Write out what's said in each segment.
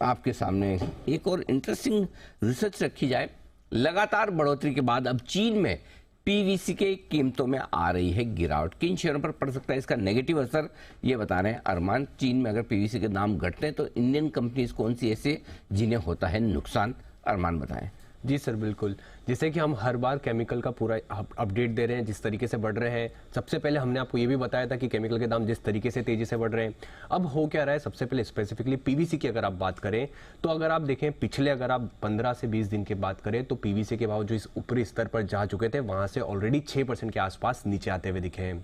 आपके सामने एक और इंटरेस्टिंग रिसर्च रखी जाए। लगातार बढ़ोतरी के बाद अब चीन में पीवीसी के कीमतों में आ रही है गिरावट। किन शेयरों पर पड़ सकता है इसका नेगेटिव असर, ये बता रहे हैं अरमान। चीन में अगर पीवीसी के दाम घटते हैं तो इंडियन कंपनीज कौन सी ऐसे जिन्हें होता है नुकसान, अरमान बताएं। जी सर, बिल्कुल। जैसे कि हम हर बार केमिकल का पूरा अपडेट दे रहे हैं, जिस तरीके से बढ़ रहे हैं। सबसे पहले हमने आपको ये भी बताया था कि केमिकल के दाम जिस तरीके से तेजी से बढ़ रहे हैं। अब हो क्या रहा है, सबसे पहले स्पेसिफिकली पीवीसी की अगर आप बात करें तो अगर आप देखें पिछले अगर आप 15 से 20 दिन की बात करें तो पीवीसी के भाव जो इस ऊपरी स्तर पर जा चुके थे वहां से ऑलरेडी 6% के आसपास नीचे आते हुए दिखे हैं।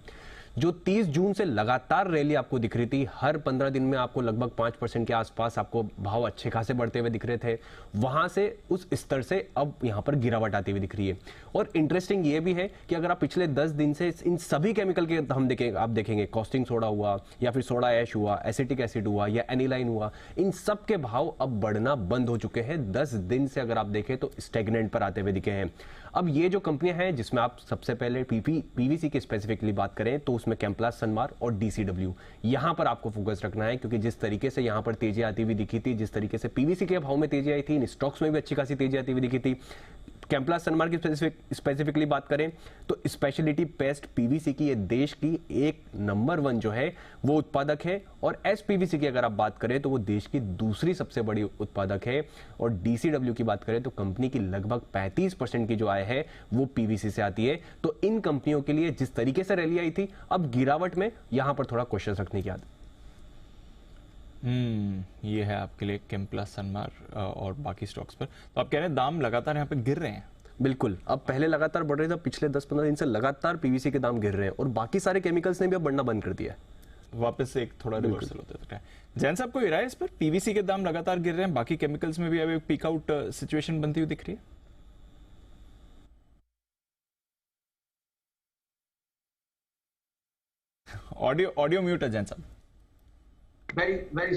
जो 30 जून से लगातार रैली आपको दिख रही थी, हर 15 दिन में आपको लगभग 5% के आसपास आपको भाव अच्छे खासे बढ़ते हुए दिख रहे थे, वहां से उस स्तर से अब यहां पर गिरावट आती हुई दिख रही है। और इंटरेस्टिंग ये भी है कि अगर आप पिछले 10 दिन से इन सभी केमिकल के हम देखेंगे, आप देखेंगे कॉस्टिंग सोडा हुआ या फिर सोडा ऐश हुआ, एसिटिक एसिड हुआ या एनिलाइन हुआ, इन सब के भाव अब बढ़ना बंद हो चुके हैं। 10 दिन से अगर आप देखें तो स्टेगनेंट पर आते हुए दिखे हैं। अब ये जो कंपनियां हैं जिसमें आप सबसे पहले पीवीसी की स्पेसिफिकली बात करें तो उसमें कैम्प्लास, सनमार और डीसीडब्ल्यू, यहां पर आपको फोकस रखना है, क्योंकि जिस तरीके से यहां पर तेजी आती हुई दिखी थी, जिस तरीके से पीवीसी के भाव में तेजी आई थी, इन स्टॉक्स में भी अच्छी खासी तेजी आती हुई दिखी थी। कैम्प्लास, सनमार की स्पेसिफिकली बात करें तो स्पेशलिटी पेस्ट पीवीसी की ये देश की एक नंबर 1 जो है वो उत्पादक है, और एसपीवीसी की अगर आप बात करें तो वो देश की दूसरी सबसे बड़ी उत्पादक है। और डीसीडब्ल्यू की बात करें तो कंपनी की लगभग 35% की जो आय है वो पीवीसी से आती है। तो इन कंपनियों के लिए जिस तरीके से रैली आई थी, अब गिरावट में यहां पर थोड़ा क्वेश्चन रखने की आदत। ये है आपके लिए कैम्प्लास, सनमार और बाकी स्टॉक्स पर। तो आप कह रहे हैं दाम लगातार यहाँ पे गिर रहे हैं। बिल्कुल, अब पहले लगातार बढ़ रहे थे, पिछले 10-15 दिन से लगातार पीवीसी के दाम गिर रहे हैं और बाकी सारे केमिकल्स ने भी अब बढ़ना बंद कर दिया है। वापस से एक थोड़ा रिवर्सल होता है। जैन साहब, कोई राय इस पर? पीवीसी के दाम लगातार गिर रहे हैं, बाकी केमिकल्स में भी अभी पीक आउट सिचुएशन बनती हुई दिख रही है। ऑडियो म्यूट है जैन साहब। Very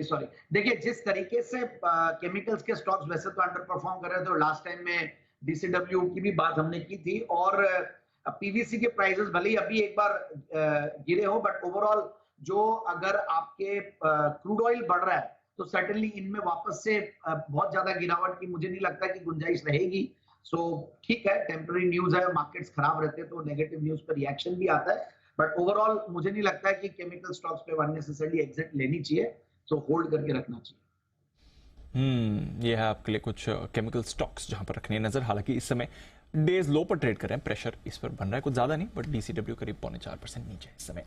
sorry. देखिए, जिस तरीके से केमिकल्स के स्टॉक्स वैसे तो अंडर परफॉर्म कर रहे थे, और लास्ट टाइम में डीसीडब्ल्यू की भी बात हमने की थी, और पीवीसी के प्राइसेस भले ही अभी एक बार गिरे हो, बट ओवरऑल जो अगर आपके क्रूड ऑयल बढ़ रहा है तो सर्टेनली इनमें वापस से बहुत ज्यादा गिरावट की मुझे नहीं लगता कि गुंजाइश रहेगी। सो ठीक है, टेम्पररी न्यूज है, मार्केट्स खराब रहते हैं तो नेगेटिव न्यूज पर रिएक्शन भी आता है, बट ओवरऑल मुझे नहीं लगता है कि केमिकल स्टॉक्स पे अननेसेसरली एग्जिट लेनी चाहिए, सो होल्ड करके रखना चाहिए। ये है आपके लिए कुछ केमिकल स्टॉक्स जहां पर रखनी है नजर। हालांकि इस समय डेज लो पर ट्रेड कर रहे हैं, प्रेशर इस पर बन रहा है कुछ ज्यादा नहीं, बट डीसीडब्ल्यू करीब 4.25% नीचे इस समय।